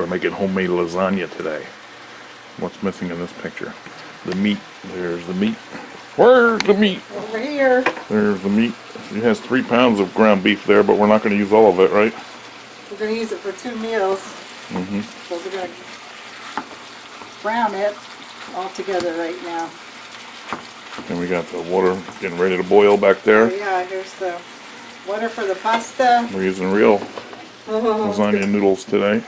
We're making homemade lasagna today. What's missing in this picture? The meat. There's the meat. Where's the meat? Over here. There's the meat. It has 3 pounds of ground beef there, but we're not going to use all of it, right? We're going to use it for 2 meals. So we're going to brown it all together right now. And we got the water getting ready to boil back there. Oh yeah, here's the water for the pasta. We're using real lasagna noodles today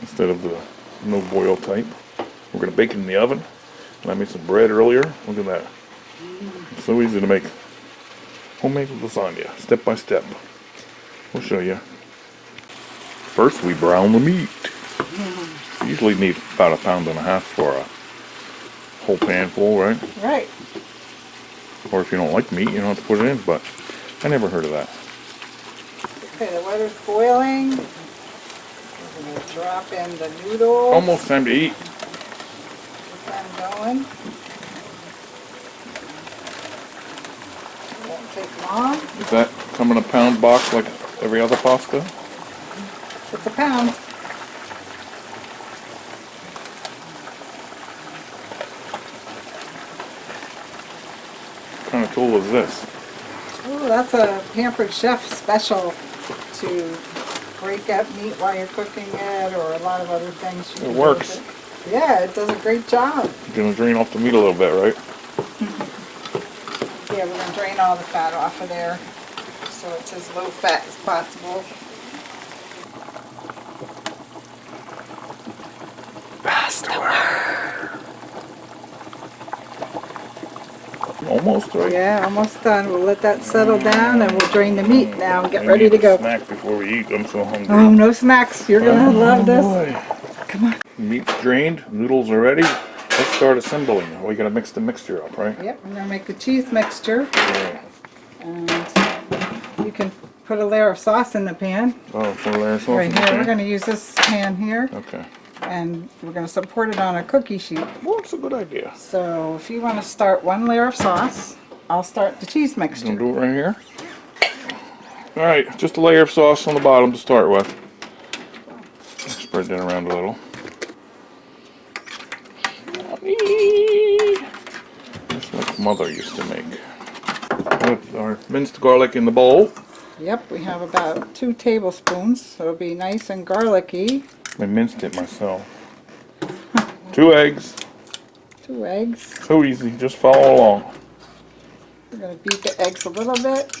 instead of the no boil type. We're going to bake it in the oven. And I made some bread earlier. Look at that. It's so easy to make homemade lasagna, step by step. We'll show you. First, we brown the meat. You usually need about 1.5 pounds for a whole pan full, right? Right. Or if you don't like meat, you don't have to put it in, but I never heard of that. Okay, the water's boiling. We're going to drop in the noodles. Almost time to eat. Get them going. It won't take long. Does that come in a pound box like every other pasta? It's a pound. What kind of tool is this? Oh, that's a Pampered Chef special to break up meat while you're cooking it, or a lot of other things. It works. Yeah, it does a great job. You're going to drain off the meat a little bit, right? Yeah, we're going to drain all the fat off of there so it's as low fat as possible. Almost, right? Yeah, almost done. We'll let that settle down and we'll drain the meat now and get We ready need to a go. snack before we eat. I'm so hungry. Oh, no snacks. You're going to love this. Boy. Come on. Meat's drained. Noodles are ready. Let's start assembling. We got to mix the mixture up, right? Yep, we're going to make a cheese mixture. Yeah. And you can put a layer of sauce in the pan. Oh, 4 layer sauce. Right here. Okay. We're going to use this pan here. Okay. And we're going to support it on a cookie sheet. Well, that's a good idea. So if you want to start 1 layer of sauce, I'll start the cheese Gonna mixture. do it right here. All right, just a layer of sauce on the bottom to start with. Spread that around a little. Just like Mother used to make. Put our minced garlic in the bowl. Yep, we have about 2 tablespoons, so it'll be nice and garlicky. I minced it myself. 2 eggs. 2 eggs. So easy, just follow along. We're going to beat the eggs a little bit.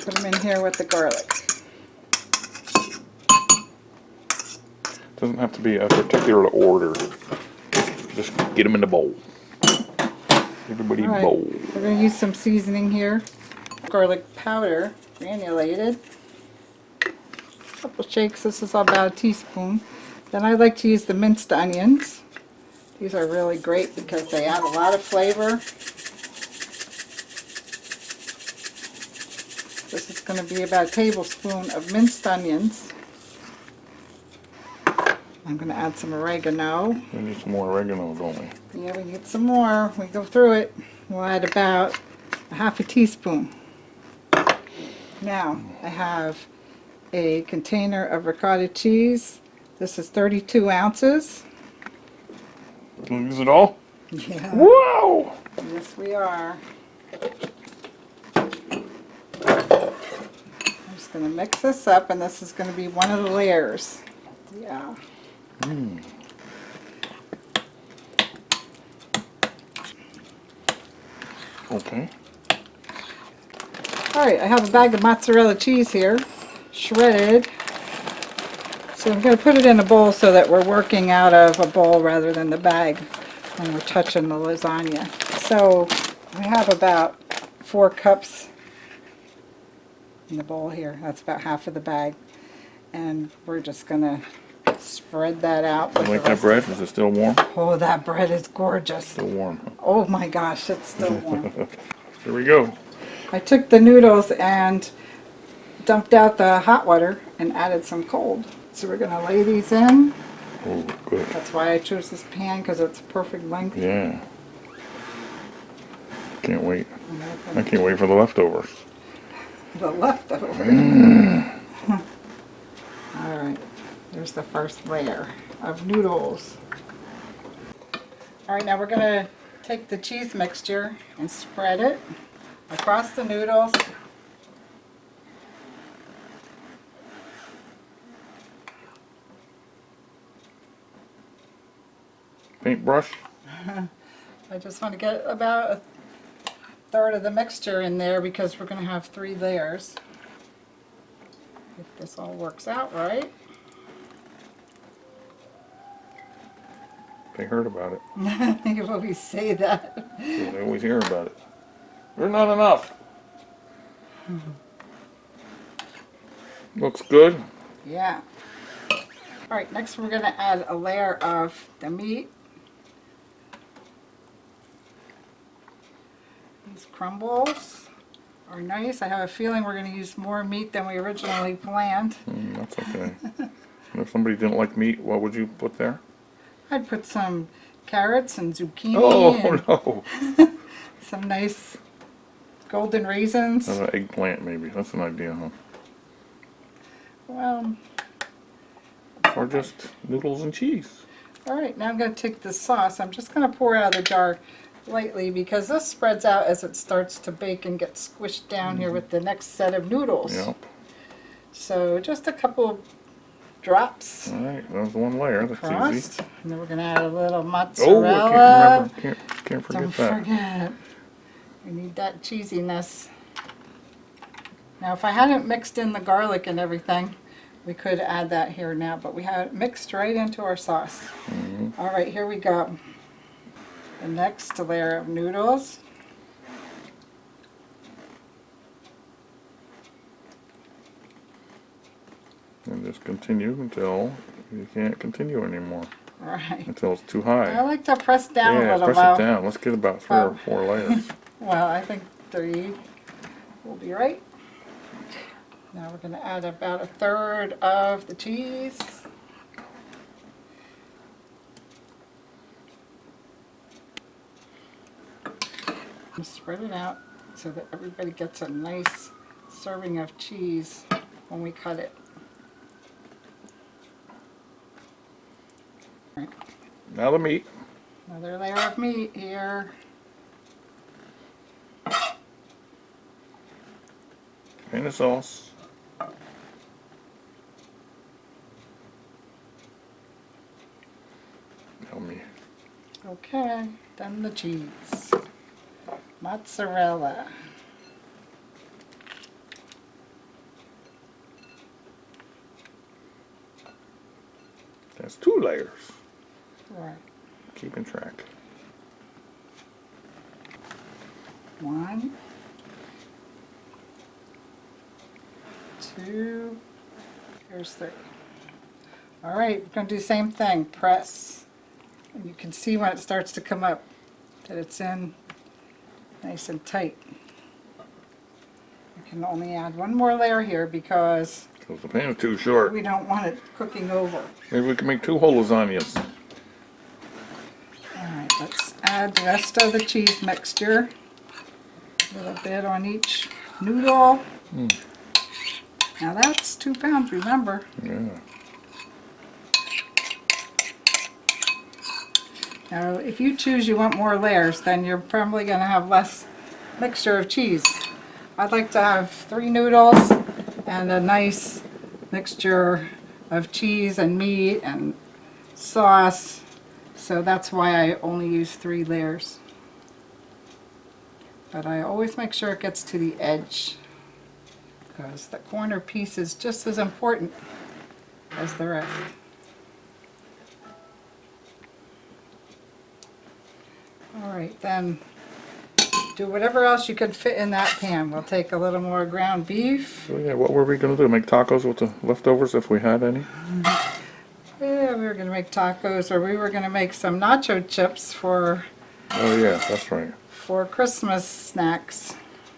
Put them in here with the garlic. Doesn't have to be a particular order. Just get them in the bowl. Everybody All right, bowl. we're going to use some seasoning here. Garlic powder, granulated. A couple shakes. This is about a teaspoon. Then I like to use the minced onions. These are really great because they add a lot of flavor. This is going to be about a tablespoon of minced onions. I'm going to add some oregano. We need some more oregano, don't we? Yeah, we need some more. We go through it. We'll add about a half a teaspoon. Now, I have a container of ricotta cheese. This is 32 ounces. Can we use it all? Yeah. Wow! Yes, we are. I'm just going to mix this up, and this is going to be one of the layers. Yeah. Okay. Alright, I have a bag of mozzarella cheese here, shredded. So I'm going to put it in a bowl so that we're working out of a bowl rather than the bag when we're touching the lasagna. So we have about 4 cups in the bowl here. That's about half of the bag. And we're just going to spread that out. You like that bread? Is it still warm? Oh, that bread is gorgeous. Still warm. Oh my gosh, it's still warm. Here we go. I took the noodles and dumped out the hot water and added some cold. So we're going to lay these in. Oh, good. That's why I chose this pan, because it's perfect length. Yeah. Can't wait. I can't wait for the leftovers. The leftovers. All right. There's the first layer of noodles. All right, now we're going to take the cheese mixture and spread it across the noodles. Paintbrush. I just want to get about a third of the mixture in there because we're going to have 3 layers. If this all works out right. They heard about it. You always say that. They always hear about it. There's not enough. Looks good. Yeah. All right, next we're going to add a layer of the meat. These crumbles are nice. I have a feeling we're going to use more meat than we originally planned. That's okay. If somebody didn't like meat, what would you put there? I'd put some carrots and zucchini Oh, and no. some nice golden raisins. An eggplant, maybe. That's an idea, huh? Well, Or just noodles and cheese. all right, now I'm going to take the sauce. I'm just going to pour it out of the jar lightly because this spreads out as it starts to bake and get squished down here with the next set of noodles. Yep. So just a couple drops All right, that was one layer. That's across. easy. And then we're going to add a little Oh, mozzarella. I can't remember. Can't forget Don't that. forget. We need that cheesiness. Now if I hadn't mixed in the garlic and everything, we could add that here now, but we have it mixed right into our sauce. All right, here we go. The next layer of noodles. And just continue until you can't continue anymore. All right. Until it's too I high. like to press down a Yeah, little press while. it down. Let's get about 3 or 4 layers. Well, I think 3 will be right. Now we're going to add about a third of the cheese. And spread it out so that everybody gets a nice serving of cheese when we cut it. All right. Now the meat. Another layer of meat here. And the sauce. Yummy. Okay, then the cheese. Mozzarella. That's 2 layers. Right. Keeping track. 1, 2, here's 3. All right, we're going to do the same thing. Press. And you can see when it starts to come up that it's in nice and tight. You can only add 1 more layer here because Because the pan is too short. we don't want it cooking over. Maybe we can make 2 whole lasagnas. All right, let's add the rest of the cheese mixture. A little bit on each noodle. Now that's 2 pounds, remember. Yeah. Now, if you choose you want more layers, then you're probably going to have less mixture of cheese. I'd like to have 3 noodles and a nice mixture of cheese and meat and sauce. So that's why I only use 3 layers. But I always make sure it gets to the edge because the corner piece is just as important as the rest. All right, then do whatever else you can fit in that pan. We'll take a little more ground beef. So yeah, what were we going to do? Make tacos with the leftovers if we had any? Yeah, we were going to make tacos, or we were going to make some nacho chips for Oh yeah, that's right. Christmas snacks.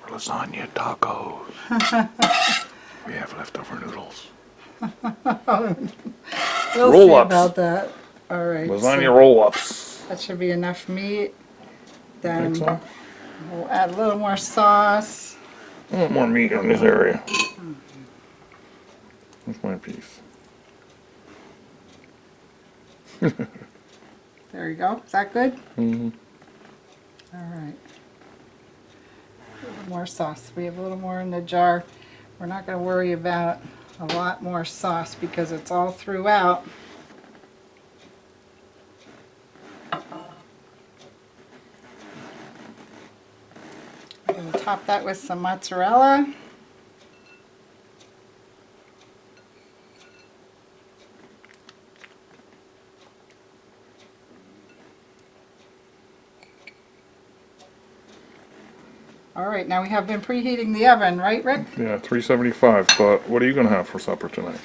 Lasagna tacos. We have leftover noodles. We'll see Roll-ups. about that. All right. Lasagna so roll-ups. that should be enough meat. Then Think so? we'll add a little more sauce. I want more meat on this area. That's my piece. There you go. Is that good? Mm-hmm. All right. A little more sauce. We have a little more in the jar. We're not going to worry about a lot more sauce because it's all throughout. We're going to top that with some mozzarella. All right, now we have been preheating the oven, right, Rick? Yeah, 375. But what are you gonna have for supper tonight?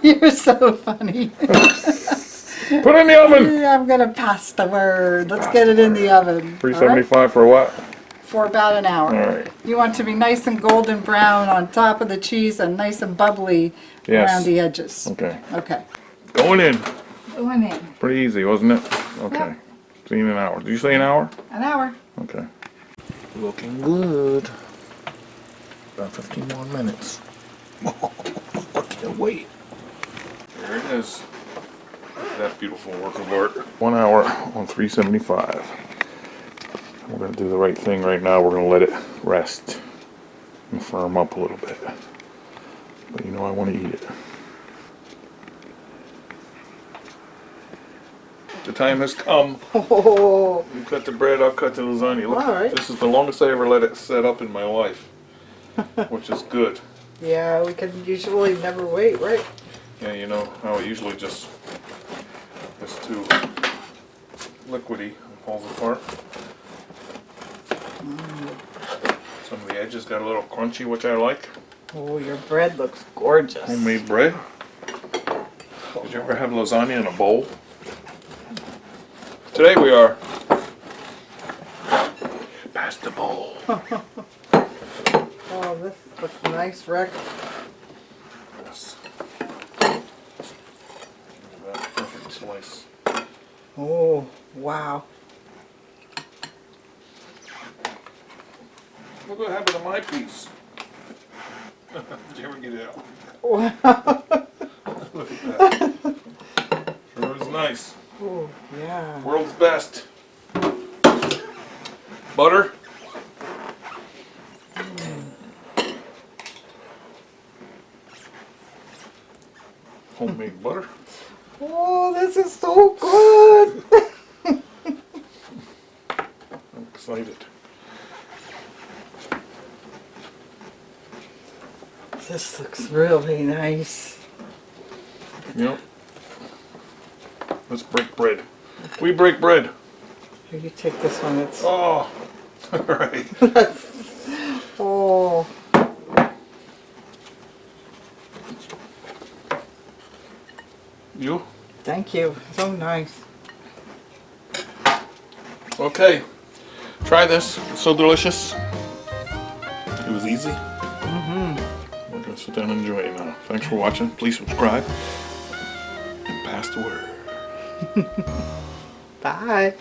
You're so funny. Put it in the oven. I'm gonna pass the word. Let's get it in the oven. 375 for what? For about an hour. All right. You want to be nice and golden brown on top of the cheese and nice and bubbly around the edges. Okay. Okay. Going in. Going in. Pretty easy, wasn't it? Okay. Yep. See you in an hour. Did you say an hour? An hour. Okay. Looking good. About 15 more minutes. I can't wait. There it is. That beautiful work of art. 1 hour on 375. We're going to do the right thing right now. We're going to let it rest and firm up a little bit. But you know I want to eat it. The time has come. Oh. You cut the bread, I'll cut the lasagna. Look, All right. this is the longest I ever let it set up in my life, which is good. Yeah, we can usually never wait, right? Yeah, you know how it usually just is too liquidy and falls apart. Some of the edges got a little crunchy, which I like. Oh, your bread looks gorgeous. Homemade bread. Did you ever have lasagna in a bowl? Today we are. Pass the bowl. Oh, this looks nice, Rick. Yes. Perfect slice. Oh, wow. Look what happened to my piece. Did you ever get it out? Wow. Look at that. Sure is nice. Oh, yeah. World's best. Butter. Homemade butter. Oh, this is so good. I'm excited. This looks really nice. Yep. Let's break bread. We break bread. Here, you take this one. It's Oh, all right. oh. You? Thank you. So nice. Okay. Try this. It's so delicious. It was easy. We're gonna sit down and enjoy it now. Thanks for watching. Please subscribe and pass the word. Bye.